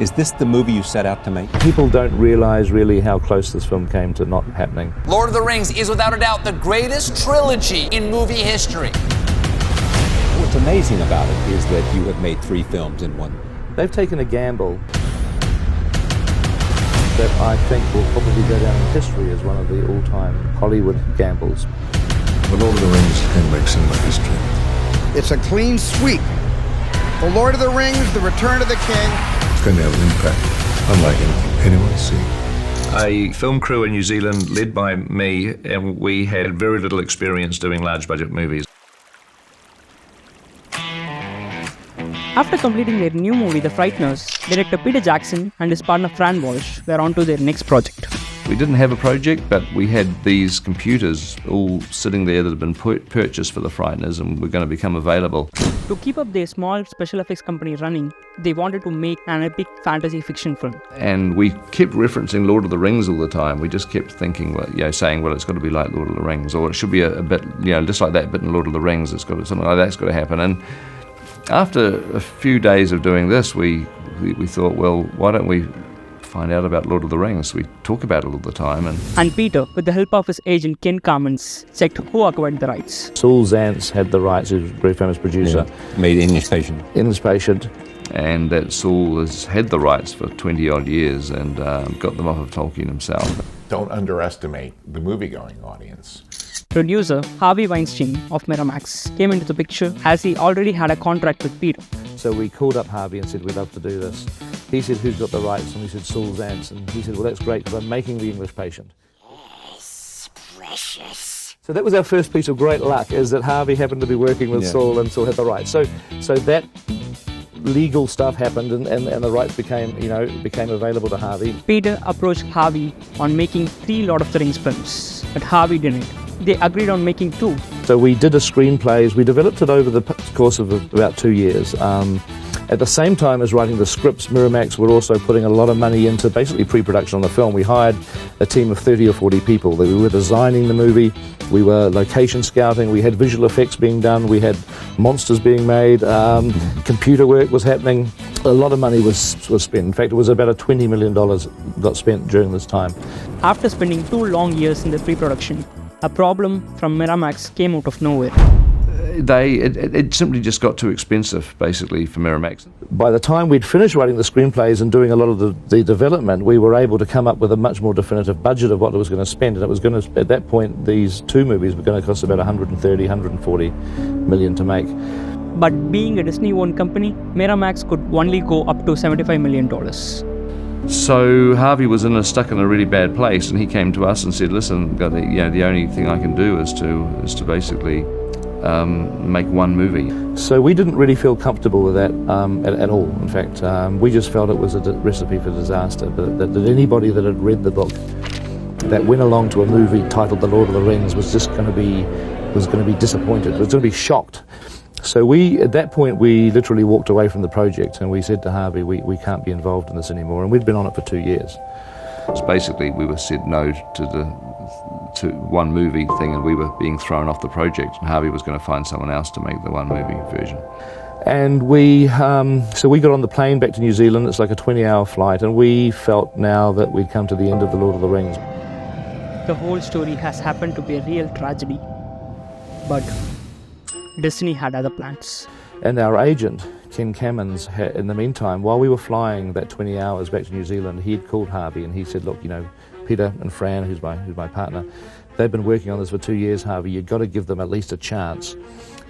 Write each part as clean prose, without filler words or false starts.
Is this the movie you set out to make? People don't realize really how close this film came to not happening. Lord of the Rings is without a doubt the greatest trilogy in movie history. What's amazing about it is that you have made 3 films in one. They've taken a gamble that I think will probably go down in history as one of the all-time Hollywood gambles. The Lord of the Rings can make cinema history. It's a clean sweep. The Lord of the Rings, The Return of the King. It's going to have an impact unlike anything anyone's seen. A film crew in New Zealand led by me, and we had very little experience doing large budget movies. After completing their new movie, The Frighteners, director Peter Jackson and his partner Fran Walsh were on to their next project. We didn't have a project, but we had these computers all sitting there that had been purchased for The Frighteners and were going to become available. To keep up their small special effects company running, they wanted to make an epic fantasy fiction film. And we kept referencing Lord of the Rings all the time. We just kept thinking, saying, well, it's got to be like Lord of the Rings, or it should be a bit, just like that bit in Lord of the Rings. It's got to, something like that's got to happen. And after a few days of doing this, we thought, well, why don't we find out about Lord of the Rings? We talk about it all the time. And Peter, with the help of his agent Ken Carmans, checked who acquired the rights. Saul Zaentz had the rights, he was a very famous producer. Yeah. Made English Patient. English Patient. And that Saul has had the rights for 20-odd years and got them off of Tolkien himself. Don't underestimate the movie-going audience. Producer Harvey Weinstein of Miramax came into the picture as he already had a contract with Peter. So we called up Harvey and said, we'd love to do this. He said, who's got the rights? And we said, Saul Zaentz. And he said, well, that's great because I'm making The English Patient. Yes, precious. So that was our first piece of great luck, is that Harvey happened to be working with Saul and Saul had the rights. So that legal stuff happened and the rights became available to Harvey. Peter approached Harvey on making 3 Lord of the Rings films, but Harvey didn't. They agreed on making 2. So we did a screenplays. We developed it over the course of about 2 years. At the same time as writing the scripts, Miramax were also putting a lot of money into basically pre-production on the film. We hired a team of 30 or 40 people. We were designing the movie, we were location scouting, we had visual effects being done, we had monsters being made, computer work was happening. A lot of money was spent. In fact, it was about a $20 million got spent during this time. After spending 2 long years in the pre-production, a problem from Miramax came out of nowhere. It simply just got too expensive, basically, for Miramax. By the time we'd finished writing the screenplays and doing a lot of the development, we were able to come up with a much more definitive budget of what it was going to spend. And it was going to, at that point, these 2 movies were going to cost about 130, 140 million to make. But being a Disney-owned company, Miramax could only go up to $75 million. So Harvey was stuck in a really bad place, and he came to us and said, listen, the only thing I can do is to basically make 1 movie. So we didn't really feel comfortable with that at all. In fact, we just felt it was a recipe for disaster. That anybody that had read the book that went along to a movie titled The Lord of the Rings was just going to be disappointed. Was going to be shocked. So at that point, we literally walked away from the project and we said to Harvey, we can't be involved in this anymore. And we'd been on it for 2 years. So basically, we were said no to the 1 movie thing, and we were being thrown off the project. And Harvey was going to find someone else to make the 1 movie version. And we got on the plane back to New Zealand. It's like a 20-hour flight, and we felt now that we'd come to the end of The Lord of the Rings. The whole story has happened to be a real tragedy, but Disney had other plans. And our agent, Ken Carmans, in the meantime, while we were flying that 20 hours back to New Zealand, he had called Harvey and he said, look, Peter and Fran, who's my partner, they've been working on this for 2 years, Harvey. You've got to give them at least a chance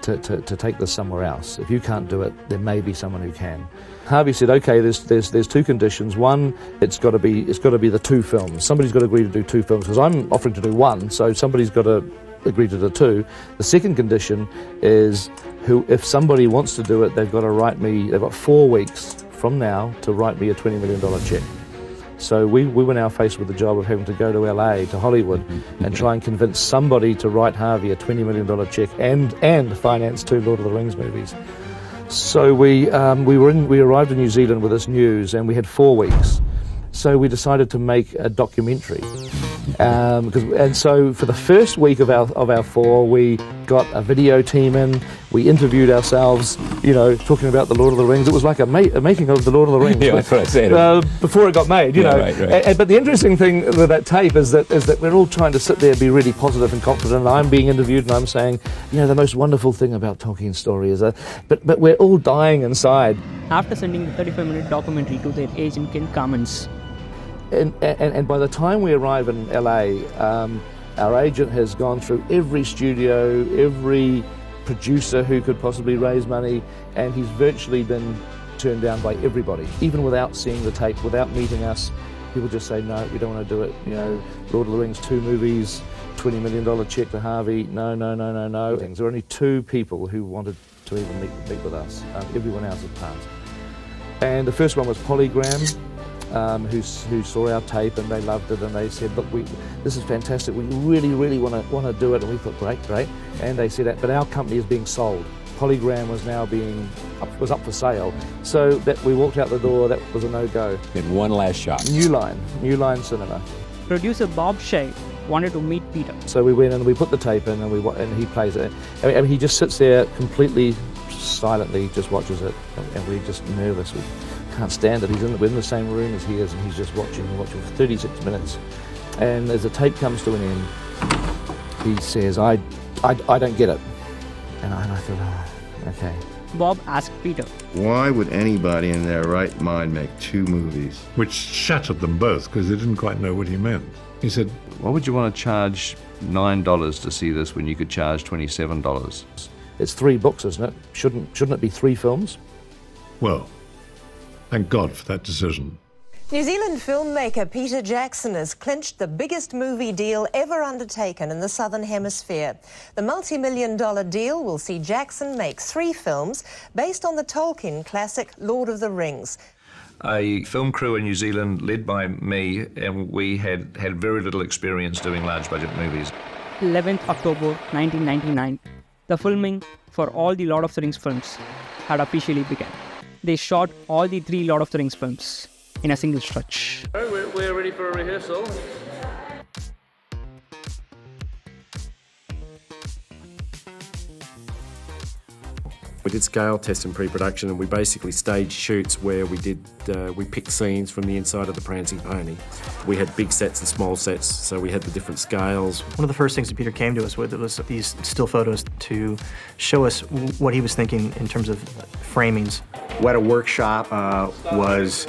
to take this somewhere else. If you can't do it, there may be someone who can. Harvey said, okay, there's 2 conditions. One, it's got to be the 2 films. Somebody's got to agree to do 2 films, because I'm offering to do 1, so somebody's got to agree to the 2. The second condition is if somebody wants to do it, they've got to 4 weeks from now to write me a $20 million check. So we were now faced with the job of having to go to LA, to Hollywood, and try and convince somebody to write Harvey a $20 million check and finance 2 Lord of the Rings movies. So we arrived in New Zealand with this news, and we had 4 weeks. So we decided to make a documentary. And so for the first week of our 4, we got a video team in, We interviewed ourselves, you know, talking about the Lord of the Rings. It was like a making of the Lord of the Rings. Yeah, that's what I said. Before it got made, you know. Right. But the interesting thing with that tape is that we're all trying to sit there and be really positive and confident. And I'm being interviewed and I'm saying, you know, the most wonderful thing about Tolkien's story is that, but we're all dying inside. After sending the 35-minute documentary to their agent Ken Cummins, and by the time we arrive in LA, our agent has gone through every studio, every producer who could possibly raise money, and he's virtually been turned down by everybody, even without seeing the tape, without meeting us. People just say, no, we don't want to do it. You know, Lord of the Rings, 2 movies, $20 million check to Harvey. No. There were only 2 people who wanted to even meet with us. Everyone else had passed. And the first one was Polygram, who saw our tape and they loved it, and they said, look, this is fantastic, we really want to do it. And we thought, great. And they said, but our company is being sold. Polygram was now was up for sale. So that we walked out the door, that was a no-go. In one last shot. New Line Cinema. producer Bob Shaye wanted to meet Peter. So we went and we put the tape in and he plays it. I mean, he just sits there completely silently, just watches it, and we're just nervous. We can't stand it. We're in the same room as he is, and he's just watching for 36 minutes. And as the tape comes to an end, he says, I don't get it. And I thought, oh, okay. Bob asked Peter, Why would anybody in their right mind make 2 movies? Which shattered them both because they didn't quite know what he meant. He said, why would you want to charge $9 to see this when you could charge $27? It's 3 books, isn't it? Shouldn't it be 3 films? well, thank God for that decision. New Zealand filmmaker Peter Jackson has clinched the biggest movie deal ever undertaken in the Southern Hemisphere. The multi-million-dollar deal will see Jackson make 3 films based on the Tolkien classic Lord of the Rings. A film crew in New Zealand led by me, and we had very little experience doing large-budget movies. 11th October 1999, the filming for all the Lord of the Rings films had officially begun. They shot all the 3 Lord of the Rings films in a single stretch. We're ready for a rehearsal. We did scale tests in pre-production, and we basically staged shoots where we picked scenes from the inside of the prancing pony. We had big sets and small sets, so we had the different scales. One of the first things that Peter came to us with was these still photos to show us what he was thinking in terms of framings. WETA Workshop was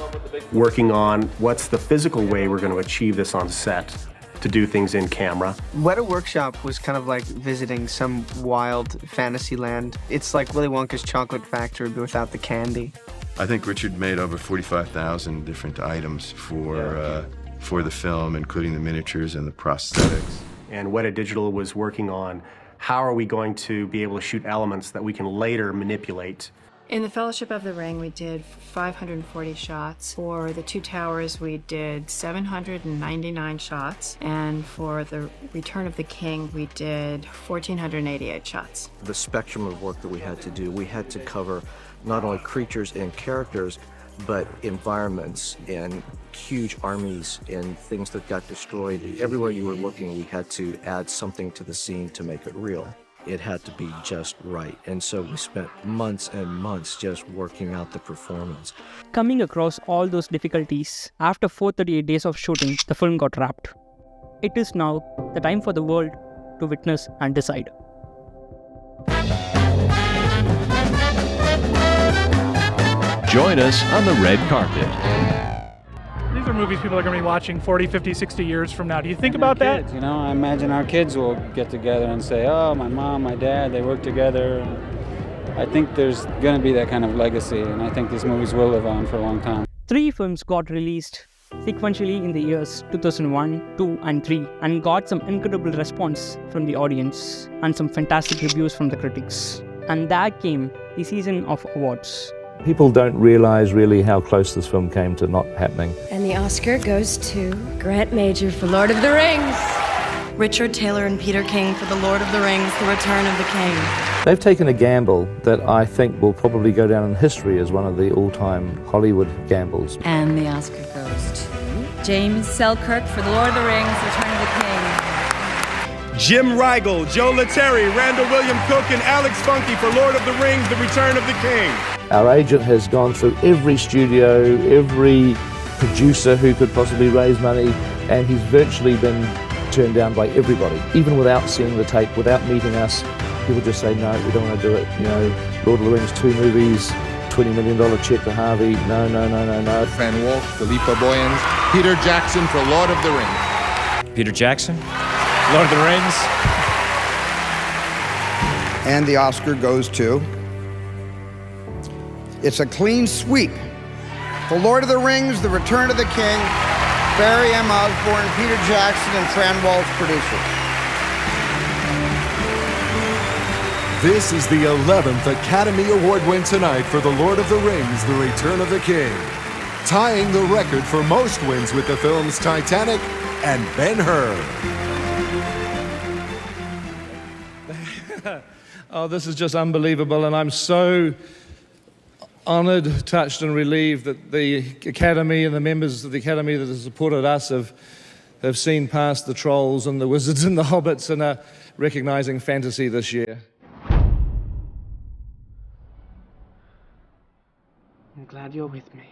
working on what's the physical way we're going to achieve this on set, to do things in camera. WETA Workshop was kind of like visiting some wild fantasy land. It's like Willy Wonka's chocolate factory, but without the candy. I think Richard made over 45,000 different items for the film, including the miniatures and the prosthetics. And WETA Digital was working on how are we going to be able to shoot elements that we can later manipulate. In the Fellowship of the Ring, we did 540 shots. For the 2 Towers, we did 799 shots. And for the Return of the King, we did 1,488 shots. The spectrum of work that we had to do, we had to cover not only creatures and characters, but environments and huge armies and things that got destroyed. Everywhere you were looking, we had to add something to the scene to make it real. It had to be just right, and so we spent months and months just working out the performance. Coming across all those difficulties, after 438 days of shooting, the film got wrapped. It is now the time for the world to witness and decide. Join us on the red carpet. These are movies people are going to be watching 40, 50, 60 years from now. Do you think about that? You know, I imagine our kids will get together and say, oh, my mom, my dad, they work together. I think there's going to be that kind of legacy, and I think these movies will live on for a long time. 3 films got released sequentially in the years 2001, 2 and 3 and got some incredible response from the audience and some fantastic reviews from the critics. And that came the season of awards. People don't realize really how close this film came to not happening. And the Oscar goes to Grant Major for Lord of the Rings. Richard Taylor and Peter King for The Lord of the Rings, The Return of the King. They've taken a gamble that I think will probably go down in history as one of the all-time Hollywood gambles. And the Oscar goes to James Selkirk for The Lord of the Rings, Return of the King. Jim Rigel, Joe Letteri, Randall William Cook, and Alex Funke for Lord of the Rings, The Return of the King. Our agent has gone through every studio, every producer who could possibly raise money, and he's virtually been turned down by everybody, even without seeing the tape, without meeting us. People just say, no, we don't want to do it. You know, Lord of the Rings, 2 movies, $20 million check to Harvey. No. Fran Walsh, Philippa Boyens, Peter Jackson for Lord of the Rings. Peter Jackson, Lord of the Rings. And the Oscar goes to... It's a clean sweep. For Lord of the Rings, The Return of the King, Barry M. Osborne, Peter Jackson, and Fran Walsh producer. This is the 11th Academy Award win tonight for The Lord of the Rings, The Return of the King, tying the record for most wins with the films Titanic and Ben Hur. Oh, this is just unbelievable, and I'm so honoured, touched and relieved that the Academy and the members of the Academy that have supported us have seen past the trolls and the wizards and the hobbits and are recognising fantasy this year. I'm glad you're with me.